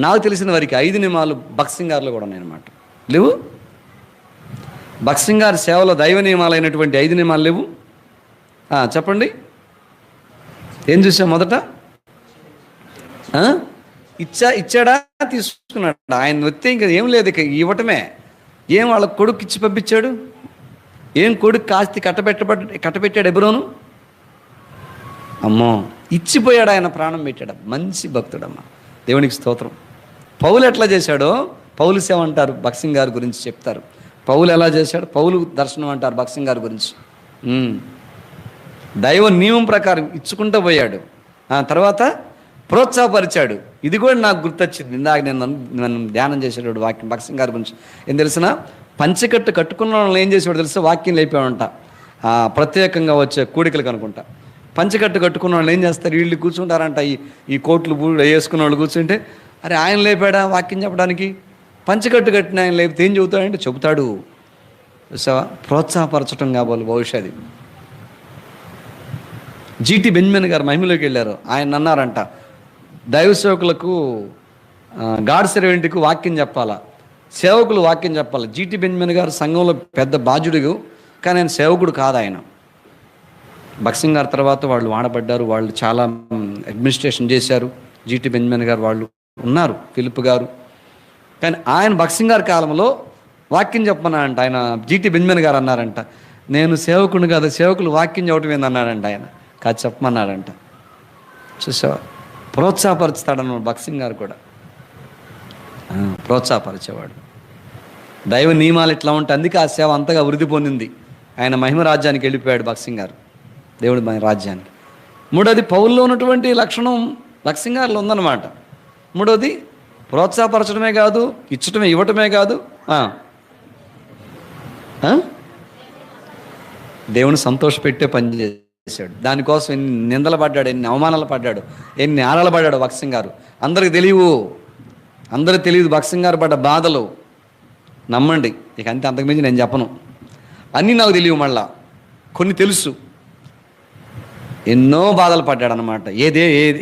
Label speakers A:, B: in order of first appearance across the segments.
A: నాకు తెలిసిన వారికి 5 నియమాలు భక్సింగారులో కూడా ఉన్నాయన్నమాట. లేవు? భక్సింగారి సేవలో దైవ నియమాలైనటువంటి 5 నియమాలు లేవు? చెప్పండి. ఏం చూసాం మొదట? ఇచ్చాడా, తీసుకున్నాడా? ఆయన వస్తే ఇంకా ఏం లేదు, ఇక ఇవ్వటమే. ఏం వాళ్ళ కొడుకు ఇచ్చి పంపించాడు? ఏం కొడుకు కాస్తి కట్టబెట్టాడు ఎబ్రోను? అమ్మో, ఇచ్చిపోయాడు, ఆయన ప్రాణం పెట్టాడు. మంచి భక్తుడమ్మా, దేవునికి స్తోత్రం. పౌలు ఎట్లా చేశాడో పౌలు సేవ అంటారు, భక్సింగ్ గారి గురించి చెప్తారు. పౌలు ఎలా చేశాడు? పౌలు దర్శనం అంటారు భక్సింగ్ గారి గురించి. దైవ నియమం ప్రకారం ఇచ్చుకుంటూ పోయాడు. తర్వాత ప్రోత్సాహపరిచాడు. ఇది కూడా నాకు గుర్తొచ్చింది ఇందాక నన్ను ధ్యానం చేసేటప్పుడు వాక్యం భక్సింగ్ గారి గురించి. ఏం తెలిసిన? పంచకట్టు కట్టుకున్న వాళ్ళని ఏం చేసేవాడు తెలుసా? వాక్యం లేపేవాడంట. ప్రత్యేకంగా వచ్చే కూడికలకు అనుకుంటా. పంచకట్టు కట్టుకున్న వాళ్ళు ఏం చేస్తారు? వీళ్ళు కూర్చుంటారంట, ఈ కోట్లు వేసుకున్న వాళ్ళు కూర్చుంటే, అరే ఆయన లేపాడా వాక్యం చెప్పడానికి? పంచకట్టు కట్టిన ఆయన లేపితే ఏం చెబుతాడంటే చెబుతాడు. చూసావా? ప్రోత్సాహపరచడం కాబోలు భవిష్యత్తు. జీటీ బెంజమిన్ గారు మహిమలోకి వెళ్ళారు. ఆయన అన్నారంట, దైవ సేవకులకు గాడ్ సర్వెంట్కు వాక్యం చెప్పాలా, సేవకులు వాక్యం చెప్పాలి. జీటీ బెంజమిన్ గారు సంఘంలో పెద్ద బాధ్యుడు, కానీ ఆయన సేవకుడు కాదు. ఆయన భక్సింగ్ గారి తర్వాత వాళ్ళు వాడబడ్డారు. వాళ్ళు చాలా అడ్మినిస్ట్రేషన్ చేశారు. జీటీ బెంజమిన్ గారు వాళ్ళు ఉన్నారు, ఫిలిప్ గారు. కానీ ఆయన భక్సింగ్ గారి కాలంలో వాక్యం చెప్పమన్నారంట. ఆయన జీటీ బెంజమిన్ గారు అన్నారంట, నేను సేవకుని కాదు, సేవకులు వాక్యం చెప్పడం ఏందన్నాడంట. ఆయన కాదు చెప్పమన్నాడంట. చూసావా? ప్రోత్సాహపరుస్తాడన్న భక్సింగ్ గారు కూడా ప్రోత్సాహపరిచేవాడు. దైవ నియమాలు ఇట్లా ఉంటాయి, అందుకే ఆ సేవ అంతగా వృద్ధి పొందింది. ఆయన మహిమ రాజ్యానికి వెళ్ళిపోయాడు భక్సింగ్ గారు, దేవుడి రాజ్యానికి. మూడోది, పౌల్లో ఉన్నటువంటి లక్షణం భక్సింగ్ గారిలో ఉందన్నమాట. మూడోది, ప్రోత్సాహపరచడమే కాదు, ఇవ్వటమే కాదు, దేవుని సంతోషపెట్టే పని చేశాడు. దానికోసం ఎన్ని నిందలు పడ్డాడు, ఎన్ని అవమానాలు పడ్డాడు, ఎన్ని ఆరాలు పడ్డాడు భక్సింగ్ గారు. అందరికి తెలియదు భక్సింగ్ గారు పడ్డ బాధలు. నమ్మండి, ఇక అంతే, అంతకుమించి నేను చెప్పను. అన్నీ నాకు తెలియవు, మళ్ళా కొన్ని తెలుసు. ఎన్నో బాధలు పడ్డాడు అనమాట.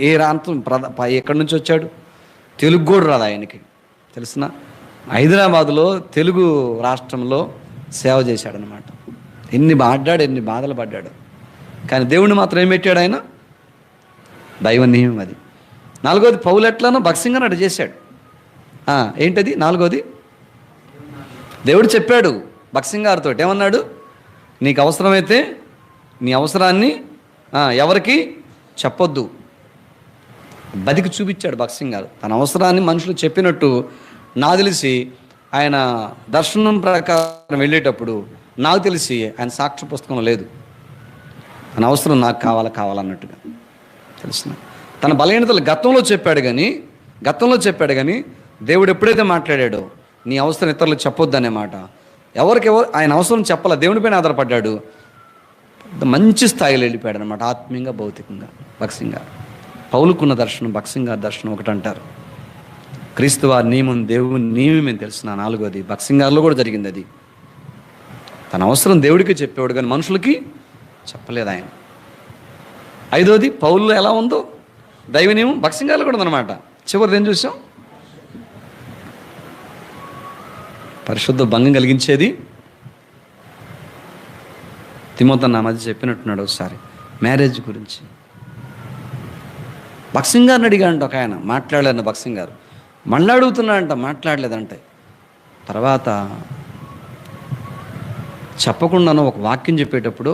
A: ఏ ప్రాంతం, ఎక్కడి నుంచి వచ్చాడు? తెలుగు కూడా రాదు ఆయనకి, తెలిసిన హైదరాబాదులో తెలుగు రాష్ట్రంలో సేవ చేశాడనమాట. ఎన్ని బాధలు పడ్డాడు. కానీ దేవుడిని మాత్రం ఏం పెట్టాడు ఆయన? దైవ నియమం అది. నాలుగోది, పౌలు ఎట్లానో భక్సింగ్ అని అటు చేశాడు. ఏంటది? నాలుగోది, దేవుడు చెప్పాడు భక్సింగ్ గారితో, ఏమన్నాడు? నీకు అవసరమైతే నీ అవసరాన్ని ఎవరికి చెప్పొద్దు. బతికి చూపించాడు భక్సింగ్ గారు తన అవసరాన్ని. మనుషులు చెప్పినట్టు నాకు తెలిసి ఆయన దర్శనం ప్రకారం వెళ్ళేటప్పుడు నాకు తెలిసి ఆయన సాక్ష్య పుస్తకంలో లేదు. తన అవసరం నాకు కావాలన్నట్టుగా తెలిసిన తన బలహీనతలు గతంలో చెప్పాడు కానీ దేవుడు ఎప్పుడైతే మాట్లాడాడో నీ అవసరం ఇతరులకు చెప్పొద్దు అనే మాట, ఎవరికెవరు ఆయన అవసరం చెప్పాల, దేవునిపైన ఆధారపడ్డాడు. మంచి స్థాయిలో వెళ్ళిపోయాడు అనమాట, ఆత్మీయంగా భౌతికంగా. భక్సింగ్ గారు పౌలుకున్న దర్శనం, భక్సింగ్ గారి దర్శనం ఒకటి అంటారు. క్రీస్తు వారి నియమం దేవుని నియమం అని తెలిసిన నాలుగోది భక్సింగ్ గారిలో కూడా జరిగింది. అది తన అవసరం దేవుడికి చెప్పేవాడు కానీ మనుషులకి చెప్పలేదు ఆయన. ఐదోది, పౌలులో ఎలా ఉందో దైవ నియమం భక్సింగ్ గారిలో కూడా ఉందన్నమాట. చివరిది ఏం చూసాం? పరిశుద్ధ భంగం కలిగించేది. తిమోతి నా మధ్య చెప్పినట్టున్నాడు ఒకసారి మ్యారేజ్ గురించి. భక్సింగ్ గారిని అడిగాడంట ఒక ఆయన, మాట్లాడలేదన్న భక్సింగ్ గారు. మళ్ళీ అడుగుతున్నాడంట, మాట్లాడలేదంటే. తర్వాత చెప్పకుండాను ఒక వాక్యం చెప్పేటప్పుడు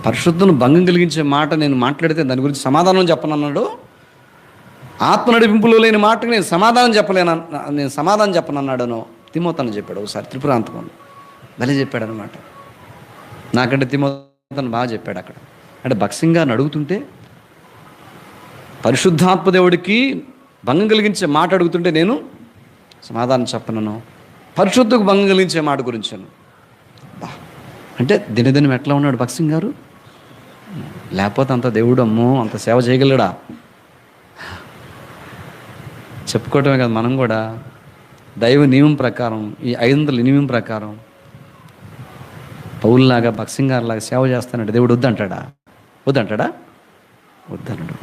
A: పరిశుద్ధను భంగం కలిగించే మాట నేను మాట్లాడితే దాని గురించి సమాధానం చెప్పనన్నాడు. ఆత్మ నడిపింపులో లేని మాటకు నేను సమాధానం చెప్పనన్నాడనో తిమోతిని చెప్పాడు ఒకసారి త్రిపురాంతకంలో. భలే చెప్పాడనమాట. నాకంటే తిమోతిని బాగా చెప్పాడు అక్కడ. అంటే భక్సింగ్ గారిని అడుగుతుంటే పరిశుద్ధాత్మ దేవుడికి భంగం కలిగించే మాట అడుగుతుంటే నేను సమాధానం చెప్పనను, పరిశుద్ధకు భంగం కలిగించే మాట గురించాను. అంటే దినదినం ఎట్లా ఉన్నాడు భక్సింగ్ గారు? లేకపోతే అంత దేవుడు అమ్మో అంత సేవ చేయగలడా? చెప్పుకోవటమే కదా, మనం కూడా దైవ నియమం ప్రకారం, ఈ 500 నియమం ప్రకారం పౌల్లాగా భక్సింగ్ గారిలాగా సేవ చేస్తానంటే దేవుడు వద్దంటాడా? వద్దన్నాడు.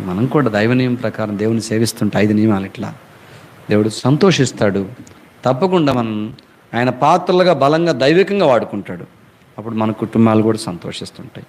A: మనం కూడా దైవ నియమం ప్రకారం దేవుని సేవిస్తుంటే 5 నియమాలు ఇట్లా దేవుడు సంతోషిస్తాడు. తప్పకుండా మనం ఆయన పాత్రలుగా బలంగా దైవికంగా వాడుకుంటాడు. అప్పుడు మన కుటుంబాలు కూడా సంతోషిస్తుంటాయి.